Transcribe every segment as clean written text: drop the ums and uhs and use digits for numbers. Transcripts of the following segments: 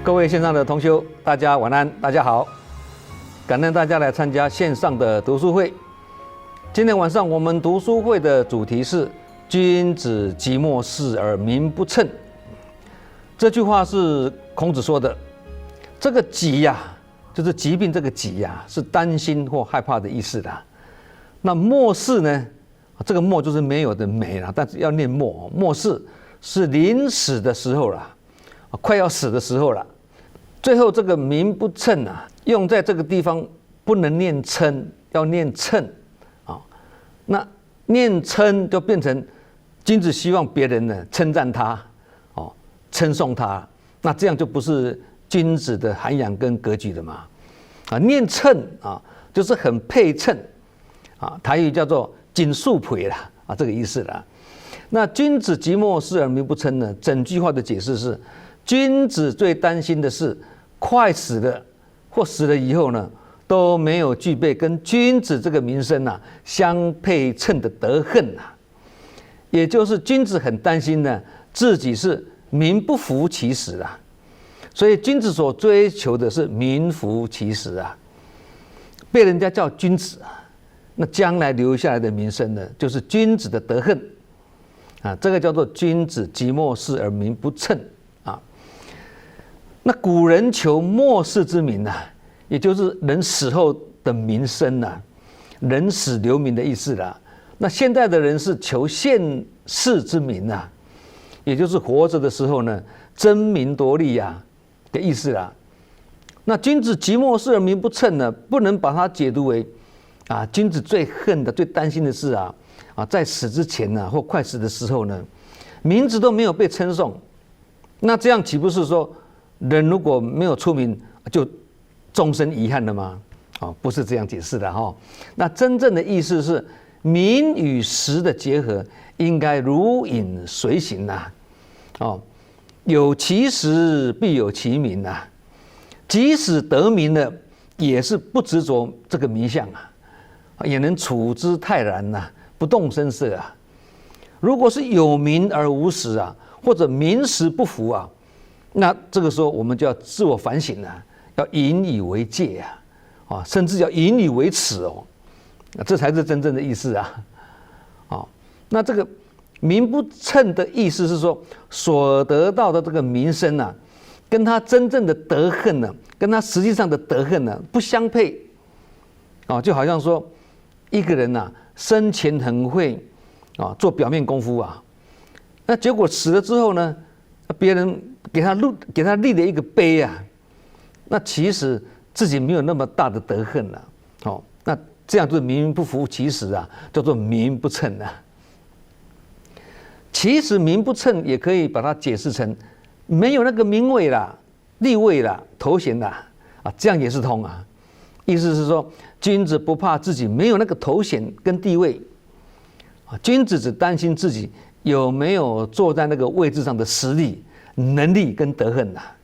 各位线上的同修，大家晚安，大家好，感恩大家来参加线上的读书会。今天晚上我们读书会的主题是“君子寂寞事而民不称”。这句话是孔子说的。这个疾呀，就是疾病这个疾呀，是担心或害怕的意思的。那末世呢？这个末就是没有的没了，但是要念末。末世是临死的时候了，快要死的时候了。最后这个民不称啊，用在这个地方不能念称，要念称啊。那念称就变成君子希望别人呢称赞他，哦，称颂他，那这样就不是君子的涵养跟格局的嘛。啊，念称啊，就是很配称啊，台语叫做锦树培啦啊，这个意思啦。那君子寂寞事而民不称呢？整句话的解释是，君子最担心的是快死了或死了以后呢，都没有具备跟君子这个名声啊相配称的德行啊。也就是君子很担心呢，自己是名不符其实啊。所以君子所追求的是名符其实啊，被人家叫君子啊，那将来留下来的名声呢，就是君子的德行啊，这个叫做君子寂寞事而民不称啊。那古人求末世之名啊，也就是人死后的名声啊，人死留名的意思啦。那现在的人是求现世之名啊，也就是活着的时候呢，争名夺利啊的意思啦。那君子寂寞事而民不称呢，不能把它解读为啊，君子最恨的、最担心的是啊，在死之前呢，或快死的时候呢，名字都没有被称颂。那这样岂不是说，人如果没有出名，就终身遗憾了吗？不是这样解释的哈。那真正的意思是，名与实的结合应该如影随形呐。有其实必有其名呐。即使得名了，也是不执着这个名相啊，也能处之泰然呐，不动声色啊。如果是有名而无实啊，或者名实不符啊，那这个时候我们就要自我反省啊，要引以为戒啊，甚至要引以为耻哦，这才是真正的意思啊。那这个名不称的意思是说，所得到的这个名声啊，跟他真正的德行呢，跟他实际上的德行呢不相配就好像说一个人呐，生前很会做表面功夫啊，那结果死了之后呢，别人给他立了一个碑啊，那其实自己没有那么大的德行了那这样就是名不符其实啊，叫做名不称啊。其实名不称也可以把它解释成没有那个名位啦、地位啦、头衔啦这样也是通啊。意思是说，君子不怕自己没有那个头衔跟地位君子只担心自己有没有坐在那个位置上的实力、能力跟德行啊。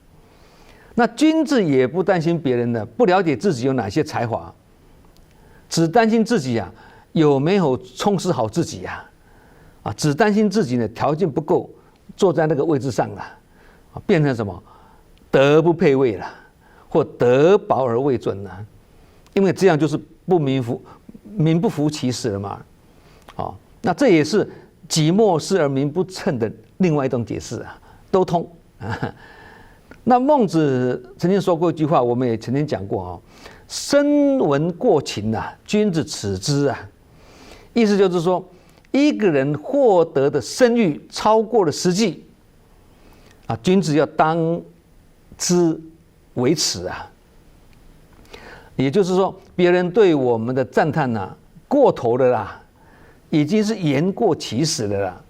那君子也不担心别人的，不了解自己有哪些才华，只担心自己有没有充实好自己只担心自己呢条件不够，坐在那个位置上了变成什么德不配位了，或德薄而位尊了，因为这样就是名不符其实了嘛。那这也是寂寞事而民不称的另外一种解释都通那孟子曾经说过一句话，我们也曾经讲过声闻过勤君子耻之意思就是说，一个人获得的声誉超过了实际君子要当之为耻也就是说，别人对我们的赞叹过头了啦，已经是言过其实了啦。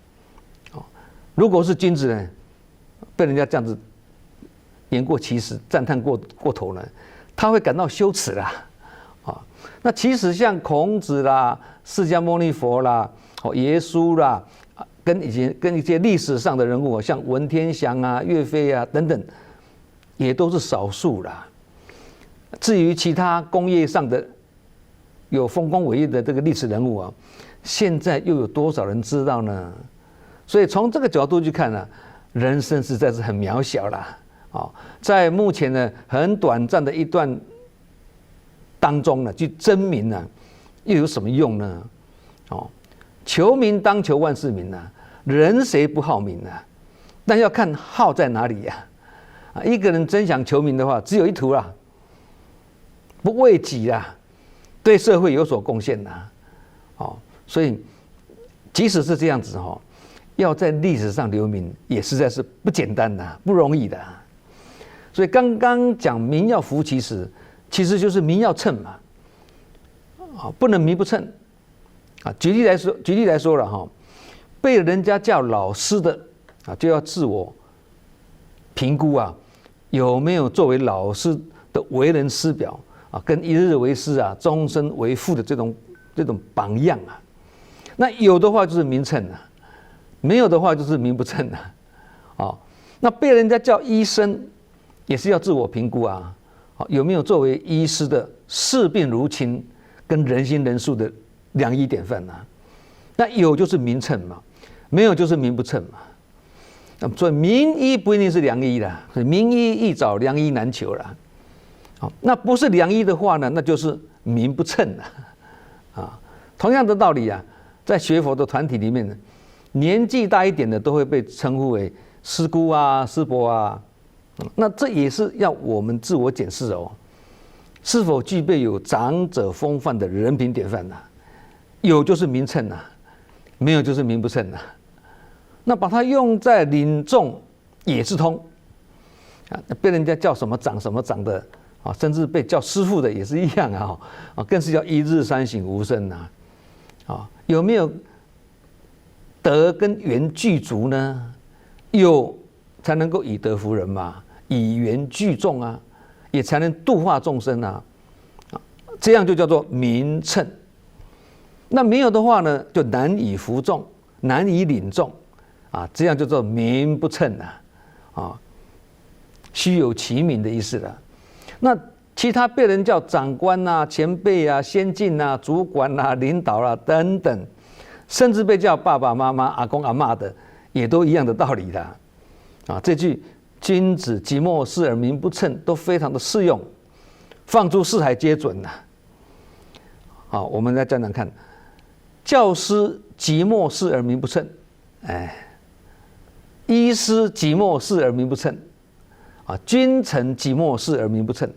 如果是君子呢，被人家这样子言过其实、赞叹过头了，他会感到羞耻啦。那其实像孔子啦、释迦牟尼佛啦、耶稣啦，跟一些历史上的人物像文天祥岳飞等等，也都是少数啦。至于其他工业上的有丰功伟业的这个历史人物现在又有多少人知道呢？所以从这个角度去看人生实在是很渺小啦在目前呢很短暂的一段当中呢，去争民呢，又有什么用呢？求民当求万世民啊，人谁不好民啊？但要看好在哪里呀？一个人真想求民的话，只有一途啦，不为己啦，对社会有所贡献啦。所以即使是这样子要在历史上留名，也实在是不简单的，不容易的。所以刚刚讲民要服其实，其实就是民要称嘛，不能民不称。举例来说了被人家叫老师的就要自我评估有没有作为老师的为人师表跟一日为师终身为父的这种榜样那有的话就是民称没有的话就是民不称那被人家叫医生也是要自我评估有没有作为医师的视病如亲跟人心仁术的良医典范那有就是民称嘛，没有就是民不称嘛。那所以民医不一定是良医啦，民医易找，良医难求啦。那不是良医的话呢，那就是民不称同样的道理在学佛的团体里面呢，年纪大一点的都会被称呼为师姑师伯那这也是要我们自我检视是否具备有长者风范的人品典范有就是民称没有就是民不称那把它用在领众也是通被人家叫什么长什么长的甚至被叫师父的也是一样更是叫一日三省吾身有没有德跟缘具足呢？有才能够以德服人嘛，以缘聚众也才能度化众生这样就叫做民称。那没有的话呢，就难以服众，难以领众这样就叫做民不称虚有其名的意思了。那其他被人叫长官前辈先进主管领导等等，甚至被叫爸爸妈妈阿公阿嬷的，也都一样的道理的这句君子即墨视而民不称都非常的适用，放诸四海皆准我们来讲讲看，教师即墨视而民不称，医师即墨视而民不称君臣即墨视而民不称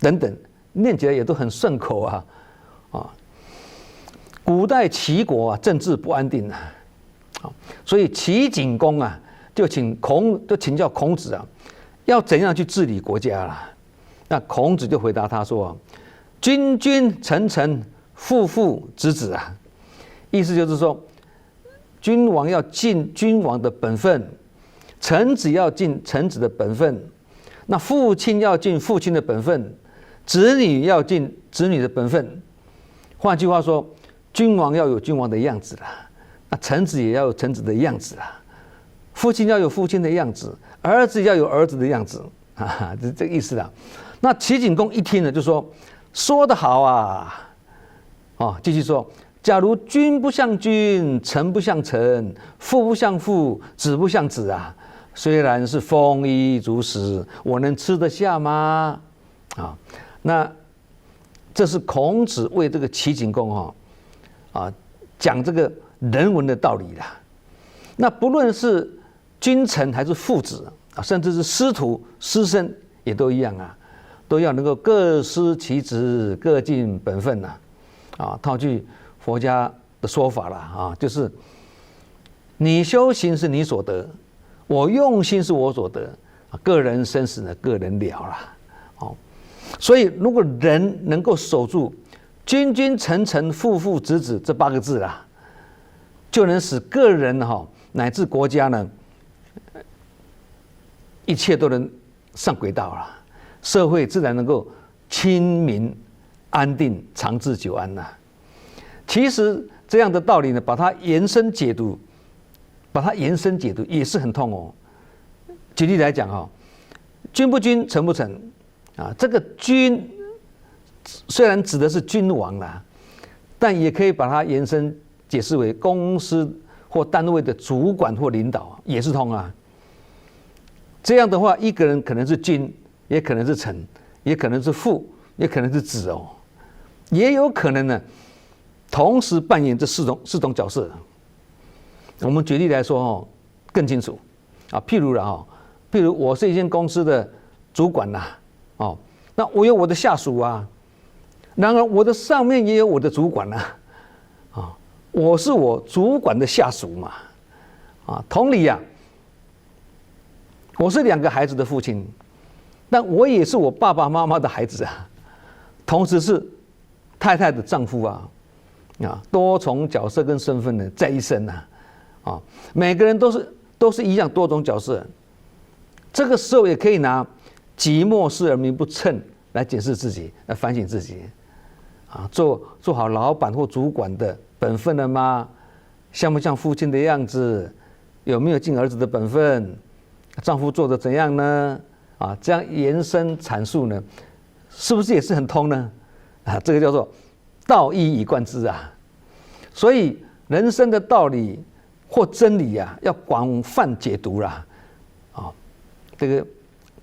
等等，念起来也都很顺口古代齐国政治不安定所以齐景公就请教孔子要怎样去治理国家啦。那孔子就回答他说君君臣臣父父子子意思就是说，君王要尽君王的本分，臣子要尽臣子的本分，那父亲要尽父亲的本分，子女要尽子女的本分。换句话说，君王要有君王的样子啦，那臣子也要有臣子的样子啦，父亲要有父亲的样子，儿子要有儿子的样子这个意思啦。那齐景公一听呢，就说得好继续说，假如君不像君，臣不像臣，父不像父，子不像子虽然是丰衣足食，我能吃得下吗？那这是孔子为这个齐景公讲这个人文的道理啦。那不论是君臣还是父子甚至是师徒师生也都一样都要能够各司其职，各尽本分套句佛家的说法啦就是你修行是你所得，我用心是我所得，个人生死呢个人了啦所以如果人能够守住君君臣臣父父子子这8个字啦，就能使个人乃至国家呢一切都能上轨道了，社会自然能够亲民安定长治久安其实这样的道理呢，把它延伸解读也是很痛举例来讲君不君，臣不臣这个君虽然指的是君王啦，但也可以把它延伸解释为公司或单位的主管或领导，也是通这样的话，一个人可能是君，也可能是臣，也可能是父，也可能是子哦，也有可能呢，同时扮演这四种角色。我们举例来说哦，更清楚啊。譬如我是一间公司的主管呐，哦，那我有我的下属啊，然而我的上面也有我的主管呐，啊，我是我主管的下属嘛，啊，同理呀，我是2个孩子的父亲，但我也是我爸爸妈妈的孩子啊，同时是太太的丈夫啊，多重角色跟身份呢在一身呐，啊，每个人都是一样多种角色。这个时候也可以拿己莫视而民不称来检视自己，来反省自己，啊，做好老板或主管的本分了吗？像不像父亲的样子？有没有尽儿子的本分？丈夫做得怎样呢？啊，这样延伸阐述呢，是不是也是很通呢？啊，这个叫做道一以贯之啊。所以人生的道理或真理啊，要广泛解读啦，啊，这个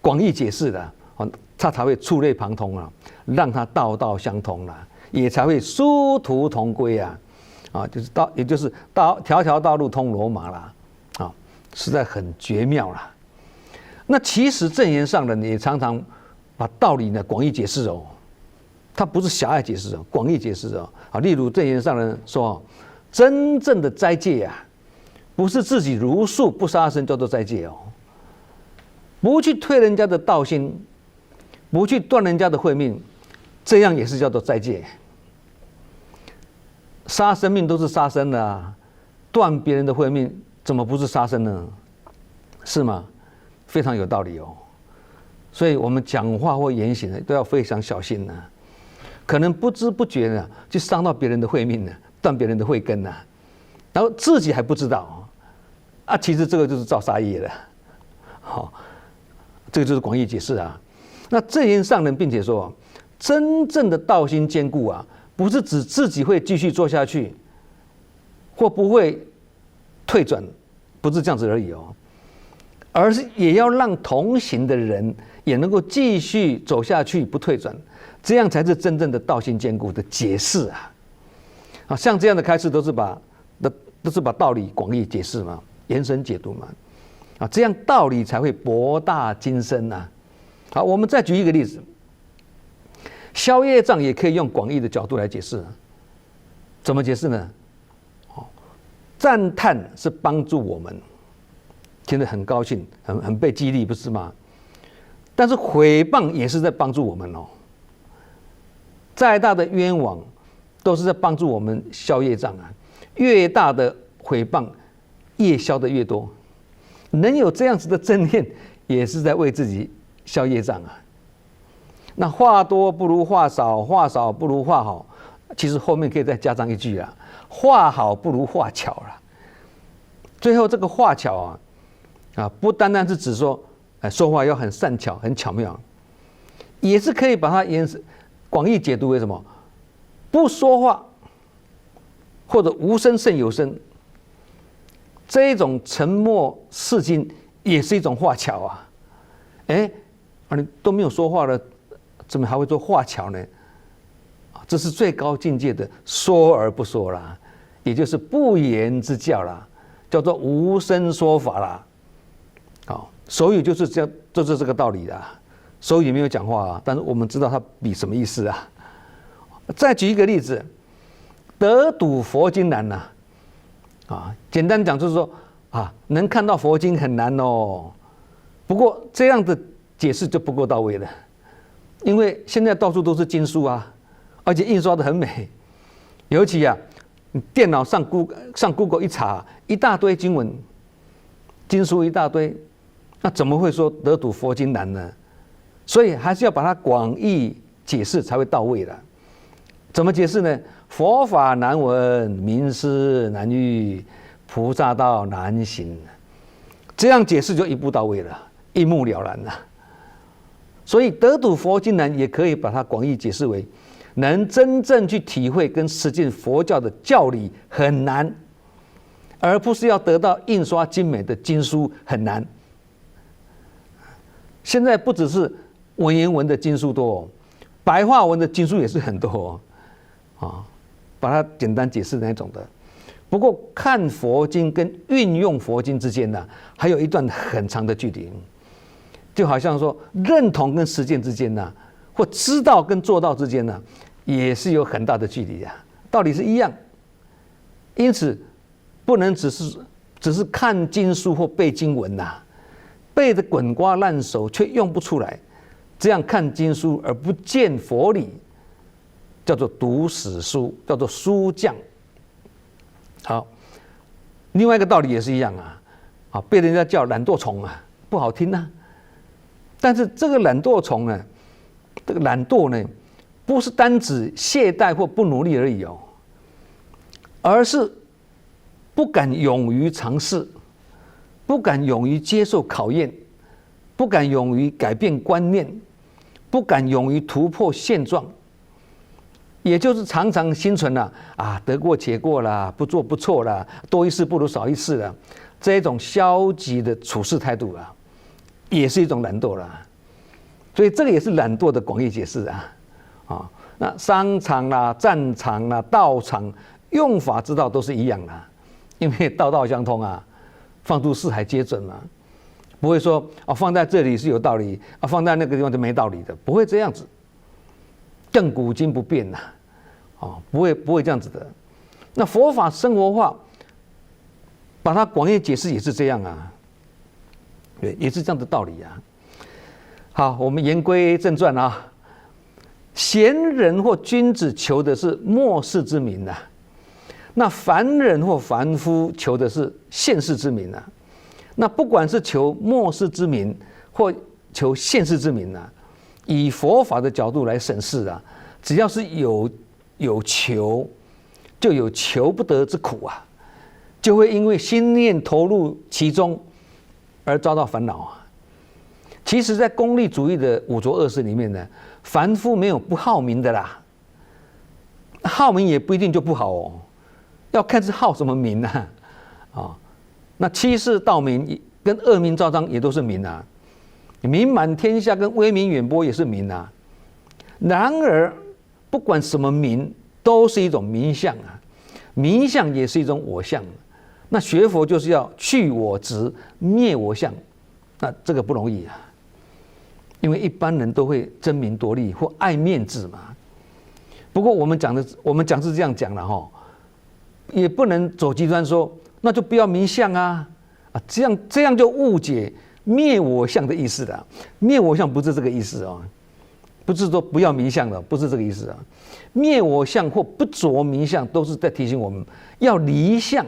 广义解释的，它才会触类旁通啊，让它道道相通啦，也才会殊途同归啊，也就是条条道路通罗马啦，啊，实在很绝妙啦。那其实正言上人也常常把道理呢广义解释哦，它不是狭隘解释哦，广义解释哦。啊，例如正言上人说，真正的斋戒啊，不是自己如数不杀生叫做斋戒哦，不去退人家的道心，不去断人家的慧命，这样也是叫做斋戒。杀生命都是杀生的啊，断别人的慧命怎么不是杀生呢？是吗？非常有道理哦。所以我们讲话或言行呢，都要非常小心呢，可能不知不觉呢，就伤到别人的慧命呢，断别人的慧根呢，然后自己还不知道啊，其实这个就是造杀业了。好，这个就是广义解释啊。那正言上人并且说，真正的道心坚固啊，不是指自己会继续做下去，或不会退转，不是这样子而已哦，而是也要让同行的人也能够继续走下去，不退转，这样才是真正的道心坚固的解释啊。啊，像这样的开示都是把道理广义解释嘛，延伸解读嘛，啊，这样道理才会博大精深呐。好，我们再举一个例子，消业障也可以用广义的角度来解释，怎么解释呢？赞叹是帮助我们，听得很高兴，很被激励，不是吗？但是毁谤也是在帮助我们哦。再大的冤枉，都是在帮助我们消业障啊。越大的毁谤，业消的越多。能有这样子的正念，也是在为自己消业障啊。那话多不如话少，话少不如话好。其实后面可以再加上一句啊，话好不如话巧啦。最后这个话巧啊，不单单是指说，说话要很善巧、很巧妙，也是可以把它广义解读为什么？不说话，或者无声胜有声，这一种沉默是金，也是一种话巧啊。你都没有说话了，怎么还会做话巧呢？这是最高境界的说而不说啦，也就是不言之教啦，叫做无声说法啦。好，手语就是这个道理啦。手语没有讲话啊，但是我们知道它比什么意思啊。再举一个例子，得睹佛经难呐。简单讲就是说能看到佛经很难哦。不过这样的解释就不够到位了，因为现在到处都是经书啊，而且印刷的很美。尤其你电脑上 Google 一查，一大堆经文、经书一大堆，那怎么会说得睹佛经难呢？所以还是要把它广义解释才会到位的。怎么解释呢？佛法难闻，名师难遇，菩萨道难行。这样解释就一步到位了，一目了然了。所以得睹佛经难，也可以把它广义解释为能真正去体会跟实践佛教的教理很难，而不是要得到印刷精美的经书很难。现在不只是文言文的经书多，白话文的经书也是很多把它简单解释那种的。不过看佛经跟运用佛经之间呢，还有一段很长的距离，就好像说认同跟实践之间呢，或知道跟做到之间呢，也是有很大的距离啊，道理是一样。因此不能只是看经书或背经文背得滚瓜烂熟却用不出来，这样看经书而不见佛理，叫做读死书，叫做书匠。好，另外一个道理也是一样被人家叫懒惰虫不好听但是这个懒惰虫呢，这个懒惰呢，不是单指懈怠或不努力而已而是不敢勇于尝试，不敢勇于接受考验，不敢勇于改变观念，不敢勇于突破现状，也就是常常心存得过且过啦，不做不错啦，多一事不如少一事啦，这一种消极的处事态度也是一种懒惰啦。所以这个也是懒惰的广义解释那商场啦、战场啦、道场用法之道都是一样的，因为道道相通放诸四海皆准嘛，不会说放在这里是有道理放在那个地方就没道理的，不会这样子。亘古今不变不会这样子的。那佛法生活化，把它广义解释也是这样对，也是这样的道理好，我们言归正传贤人或君子求的是末世之民那凡人或凡夫求的是现世之民那不管是求末世之民或求现世之民以佛法的角度来审视只要是有求，就有求不得之苦就会因为心念投入其中而遭到烦恼其实在功利主义的五浊恶世里面呢，凡夫没有不好名的啦，好名也不一定就不好要看是好什么名那欺世盗名跟恶名昭彰也都是名名满天下跟威名远播也是名然而不管什么名都是一种名相名相也是一种我相。那学佛就是要去我执灭我相，那这个不容易因为一般人都会争名夺利或爱面子嘛。不过我们讲是这样讲了也不能走极端说那就不要名相这样就误解灭我相的意思了。灭我相不是这个意思不是说不要名相了，不是这个意思灭我相或不着名相都是在提醒我们要离相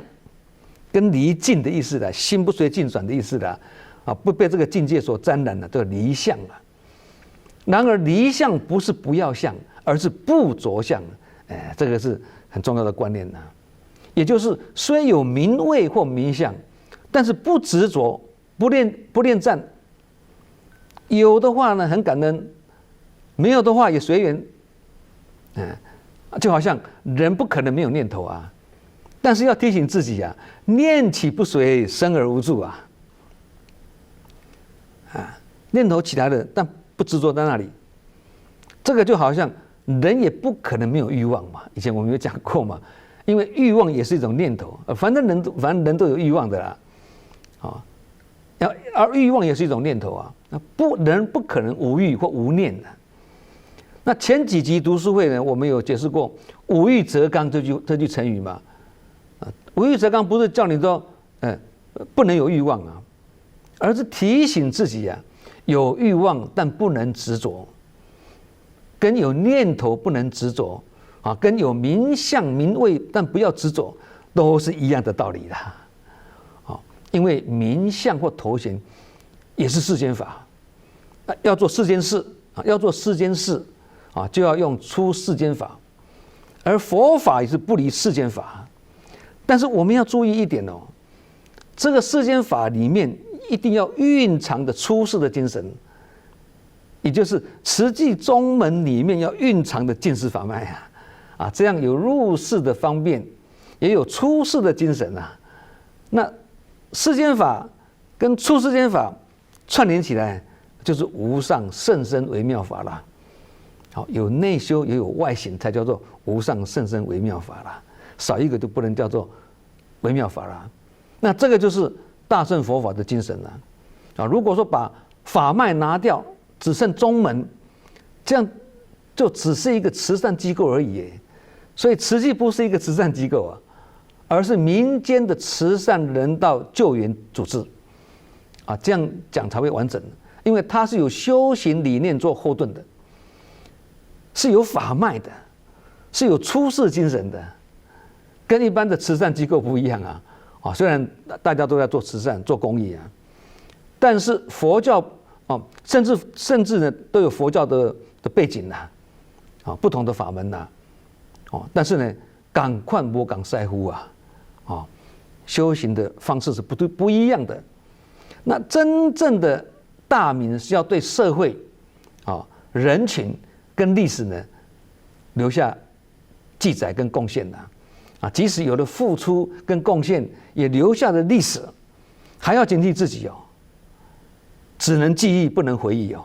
跟离境的意思心不随境转的意思不被这个境界所沾染这个离相然而离相不是不要相，而是不着相这个是很重要的观念也就是虽有名位或名相，但是不执着，不恋战。有的话呢很感恩，没有的话也随缘就好像人不可能没有念头但是要提醒自己念起不随，生而无助念头起来了，但不执着在那里。这个就好像人也不可能没有欲望嘛，以前我们有讲过嘛，因为欲望也是一种念头，反正人都有欲望的啦而欲望也是一种念头人不可能无欲或无念的。那前几集读书会呢，我们有解释过无欲则刚这句成语嘛无欲则刚不是叫你说不能有欲望而是提醒自己有欲望但不能执着，跟有念头不能执着跟有名相名位但不要执着都是一样的道理因为名相或头衔也是世间法要做世间事要做世间事就要用出世间法，而佛法也是不离世间法。但是我们要注意一点这个世间法里面一定要蕴藏的出世的精神，也就是慈济宗门里面要蕴藏的进士法脉这样有入世的方便，也有出世的精神那世间法跟出世间法串联起来就是无上甚深微妙法啦。好，有内修也有外行，才叫做无上甚深微妙法啦。少一个就不能叫做微妙法啦。那这个就是大乘佛法的精神啦。啊，如果说把法脉拿掉，只剩宗门，这样就只是一个慈善机构而已。所以慈济不是一个慈善机构啊，而是民间的慈善人道救援组织啊，这样讲才会完整。因为它是有修行理念做后盾的，是有法脉的，是有出世精神的，跟一般的慈善机构不一样啊。啊，虽然大家都在做慈善、做公益啊，但是佛教啊，甚至呢都有佛教的背景呐，啊，不同的法门呐，哦，但是呢，赶快不讲在乎啊，啊，修行的方式是不一样的。那真正的大明是要对社会、啊人群跟历史呢留下记载跟贡献的啊，即使有了付出跟贡献，也留下的历史，还要警惕自己哦，只能记忆不能回忆哦，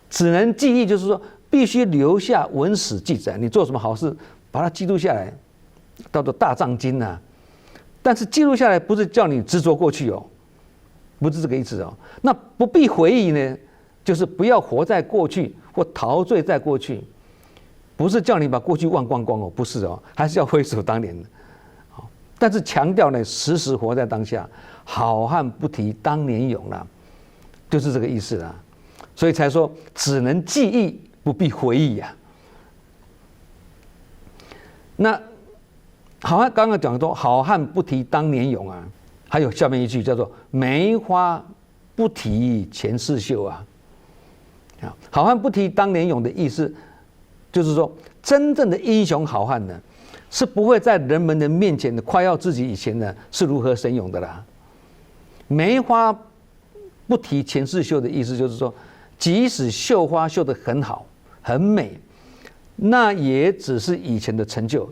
只能记忆就是说必须留下文史记载，你做什么好事，把它记录下来，叫做大藏经啊。但是记录下来不是叫你执着过去哦。不是这个意思哦。那不必回忆呢，就是不要活在过去或陶醉在过去，不是叫你把过去忘光光哦，不是哦，还是要回首当年的。但是强调呢，时时活在当下，好汉不提当年勇啦，就是这个意思啦。所以才说只能记忆，不必回忆呀。那好汉刚刚讲说，好汉不提当年勇啊。还有下面一句叫做“梅花不提前世秀”啊，好汉不提当年勇的意思，就是说真正的英雄好汉呢，是不会在人们的面前夸耀自己以前呢是如何神勇的啦。梅花不提前世秀的意思就是说，即使绣花绣得很好很美，那也只是以前的成就，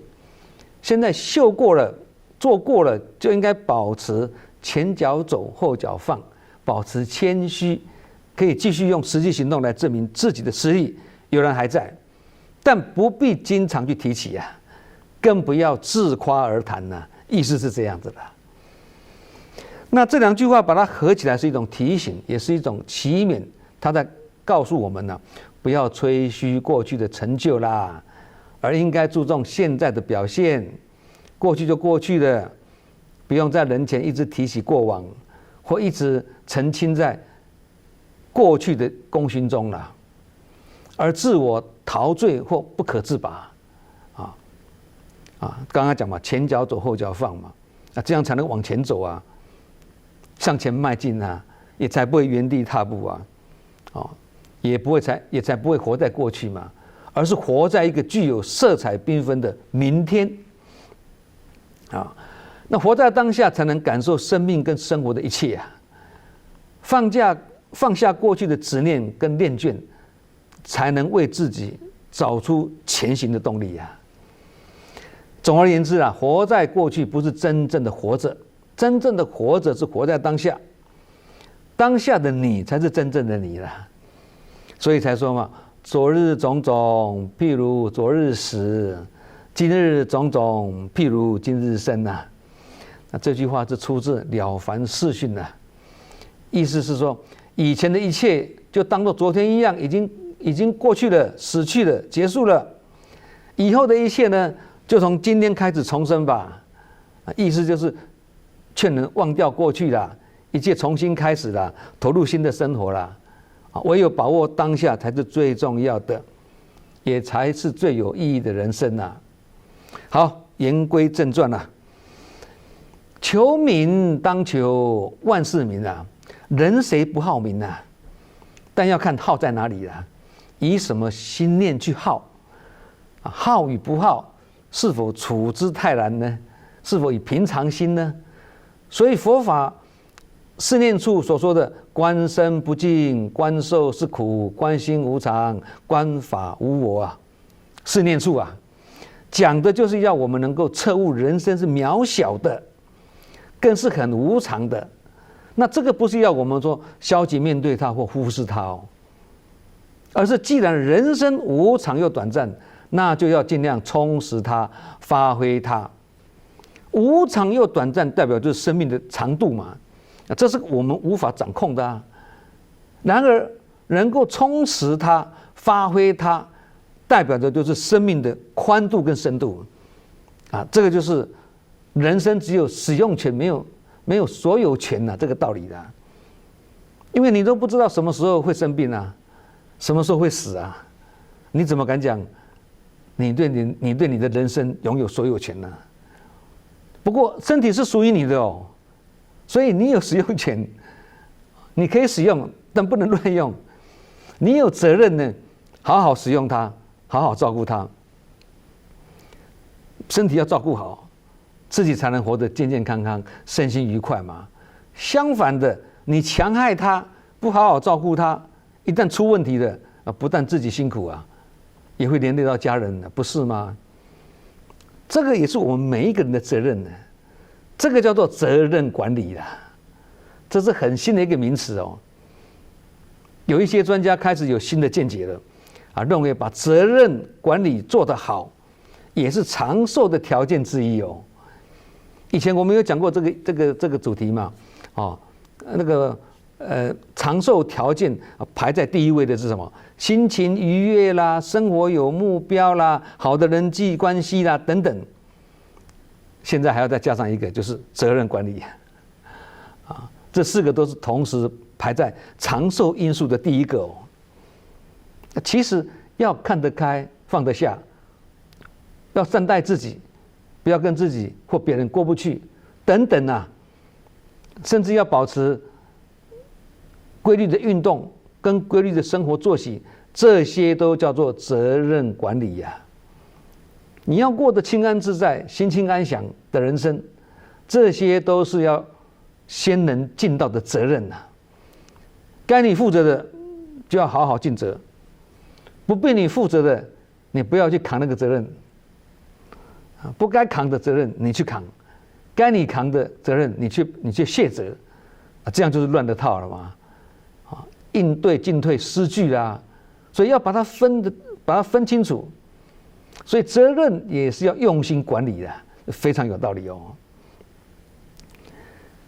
现在绣过了。做过了就应该保持前脚走后脚放，保持谦虚，可以继续用实际行动来证明自己的实力有人还在，但不必经常去提起啊，更不要自夸而谈呐。意思是这样子的。那这两句话把它合起来是一种提醒，也是一种启勉，他在告诉我们呢，不要吹嘘过去的成就啦，而应该注重现在的表现。过去就过去了，不用在人前一直提起过往，或一直沉浸在过去的功勋中了，而自我陶醉或不可自拔。刚刚讲嘛，前脚走后脚放嘛，这样才能往前走啊，向前迈进啊，也才不会原地踏步啊，也才不会活在过去嘛，而是活在一个具有色彩缤纷的明天。那活在当下才能感受生命跟生活的一切啊！放下过去的执念跟恋眷，才能为自己找出前行的动力啊！总而言之啊，活在过去不是真正的活着，真正的活着是活在当下，当下的你才是真正的你啦。所以才说嘛，昨日种种，譬如昨日死。今日种种，譬如今日生呐。那这句话是出自《了凡四训》呐，意思是说，以前的一切就当作昨天一样，已经过去了，死去了，结束了。以后的一切呢，就从今天开始重生吧。意思就是劝人忘掉过去啦，一切重新开始啦，投入新的生活啦。唯有把握当下才是最重要的，也才是最有意义的人生呐。好，言归正传啦。求名当求万世名啊，人谁不好名啊？但要看好在哪里啦，以什么心念去好？好与不好，是否处之泰然呢？是否以平常心呢？所以佛法四念处所说的“观身不净，观受是苦，观心无常，观法无我”啊，四念处啊。讲的就是要我们能够彻悟人生是渺小的，更是很无常的，那这个不是要我们说消极面对它或忽视它哦，而是既然人生无常又短暂，那就要尽量充实它，发挥它。无常又短暂，代表就是生命的长度嘛，这是我们无法掌控的啊。然而，能够充实它、发挥它，代表的就是生命的宽度跟深度啊。这个就是人生只有使用权，没有所有权这个道理的。因为你都不知道什么时候会生病啊，什么时候会死啊，你怎么敢讲你对你的人生拥有所有权呢？不过身体是属于你的哦，所以你有使用权，你可以使用，但不能乱用。你有责任呢，好好使用它，好好照顾它。身体要照顾好，自己才能活得健健康康、身心愉快嘛。相反的，你强害它，不好好照顾它，一旦出问题了不但自己辛苦啊，也会连累到家人，不是吗？这个也是我们每一个人的责任呢，这个叫做责任管理啦，这是很新的一个名词哦。有一些专家开始有新的见解了啊，认为把责任管理做得好，也是长寿的条件之一哦。以前我们有讲过这个主题嘛，哦，那个长寿条件排在第一位的是什么？心情愉悦啦，生活有目标啦，好的人际关系啦等等。现在还要再加上一个，就是责任管理啊，这4个都是同时排在长寿因素的第一个哦。其实要看得开，放得下，要善待自己，不要跟自己或别人过不去，等等啊，甚至要保持规律的运动跟规律的生活作息，这些都叫做责任管理呀。你要过得清安自在、心清安详的人生，这些都是要先能尽到的责任呐。该你负责的就要好好尽责，不被你负责的，你不要去扛那个责任。不该扛的责任你去扛，该你扛的责任你去卸责，这样就是乱了套了嘛。应对进退失据啦，所以要把它分清楚。所以责任也是要用心管理的，非常有道理哦。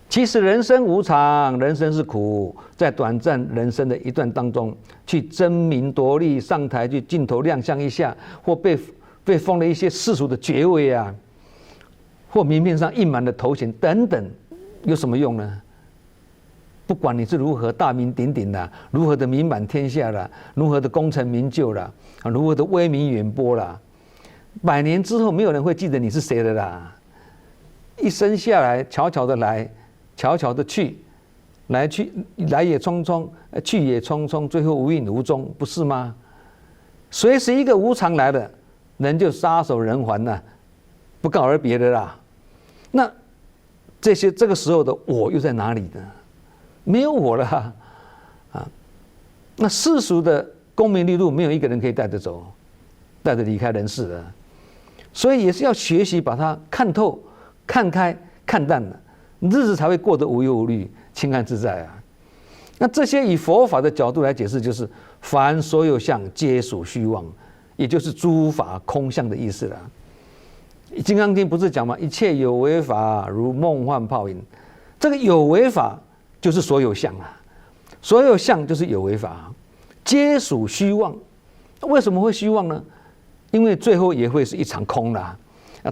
其实人生无常，人生是苦，在短暂人生的一段当中，去争名夺利，上台去镜头亮相一下，或被封了一些世俗的爵位啊，或名片上印满了头衔等等，有什么用呢？不管你是如何大名鼎鼎啦，如何的名满天下啦，如何的功成名就啦，如何的威名远播啦，100年之后没有人会记得你是谁的啦。一生下来，悄悄的来，悄悄的去，来也匆匆，去也匆匆，最后无影无踪，不是吗？随时一个无常来了，人就撒手人寰了，不告而别的啦。那这个时候的我又在哪里呢？没有我了啊！那世俗的功名利禄，没有一个人可以带着走，带着离开人世的。所以也是要学习把它看透、看开、看淡了，日子才会过得无忧无虑、清安自在啊。那这些以佛法的角度来解释，就是凡所有相皆属虚妄，也就是诸法空相的意思了。《金刚经》不是讲吗？一切有为法，如梦幻泡影。这个有为法就是所有相啊，所有相就是有为法，皆属虚妄。为什么会虚妄呢？因为最后也会是一场空啦。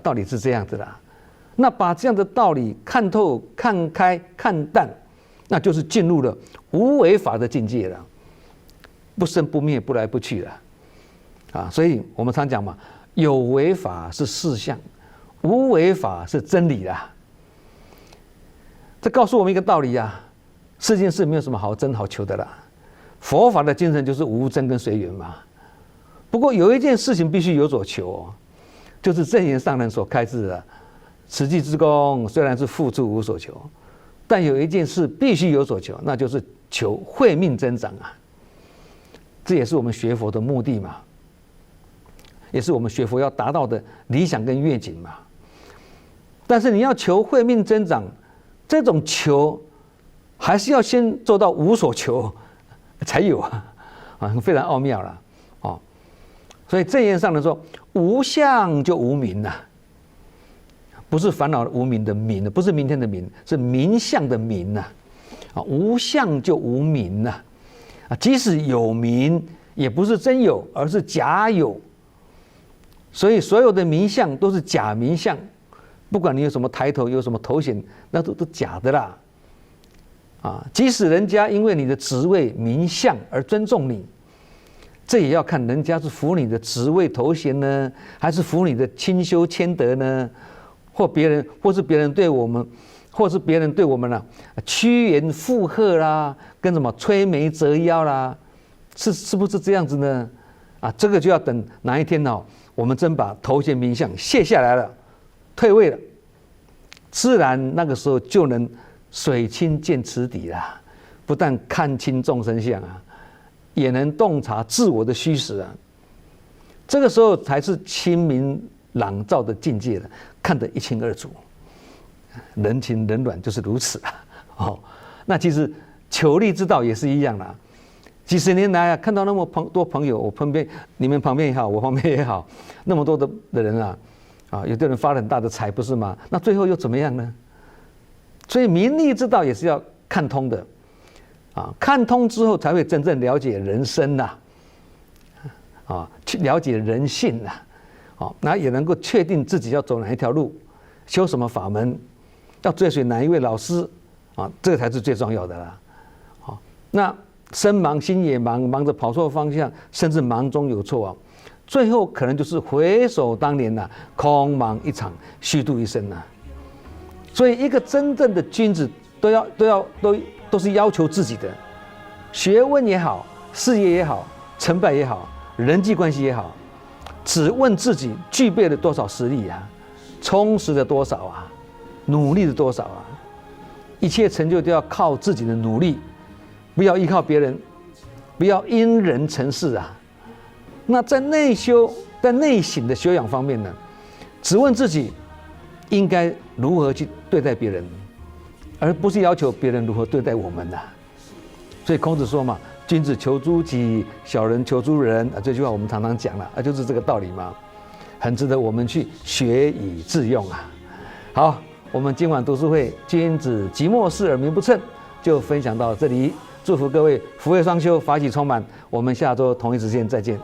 道理是这样子啦。那把这样的道理看透、看开、看淡，那就是进入了无为法的境界了，不生不灭，不来不去了。所以我们常讲嘛，有为法是事相，无为法是真理啦。这告诉我们一个道理啊，世间事没有什么好争好求的啦。佛法的精神就是无争跟随缘嘛。不过有一件事情必须有所求哦，就是证严上人所开示的慈济之功，虽然是付出无所求，但有一件事必须有所求，那就是求慧命增长啊。这也是我们学佛的目的嘛，也是我们学佛要达到的理想跟愿景嘛。但是你要求慧命增长，这种求还是要先做到无所求才有非常奥妙了所以正言上的说，无相就无明呐，不是烦恼无明的明，不是明天的明，是明相的明呐无相就无明呐即使有明，也不是真有，而是假有。所以所有的名相都是假名相，不管你有什么抬头，有什么头衔，那都假的啦即使人家因为你的职位名相而尊重你，这也要看人家是服你的职位头衔呢，还是服你的清修谦德呢？或是别人对我们趋炎附和啦，跟什么摧眉折腰啦，是不是这样子呢？这个就要等哪一天我们真把头衔名相卸下来了，退位了，自然那个时候就能水清见池底啦，不但看清众生相也能洞察自我的虚实这个时候才是清明朗照的境界了，看得一清二楚。人情冷暖就是如此那其实求利之道也是一样啦。几十年来看到那么多朋友，你们旁边也好，我旁边也好，那么多的人有的人发了很大的财，不是吗？那最后又怎么样呢？所以名利之道也是要看通的看通之后才会真正了解人生去了解人性那也能够确定自己要走哪一条路，修什么法门，要追随哪一位老师这个才是最重要的啦那身忙心也忙，忙着跑错方向，甚至忙中有错最后可能就是回首当年空忙一场，虚度一生所以一个真正的君子都是要求自己的，学问也好，事业也好，成败也好，人际关系也好，只问自己具备了多少实力充实了多少努力了多少一切成就都要靠自己的努力，不要依靠别人，不要因人成事那在内省的修养方面呢，只问自己应该如何去对待别人，而不是要求别人如何对待我们所以孔子说嘛，君子求诸己，小人求诸人这句话我们常常讲了就是这个道理嘛，很值得我们去学以致用好，我们今晚读书会君子即墨视而名不称就分享到这里，祝福各位福慧双修，法喜充满，我们下周同一时间再见。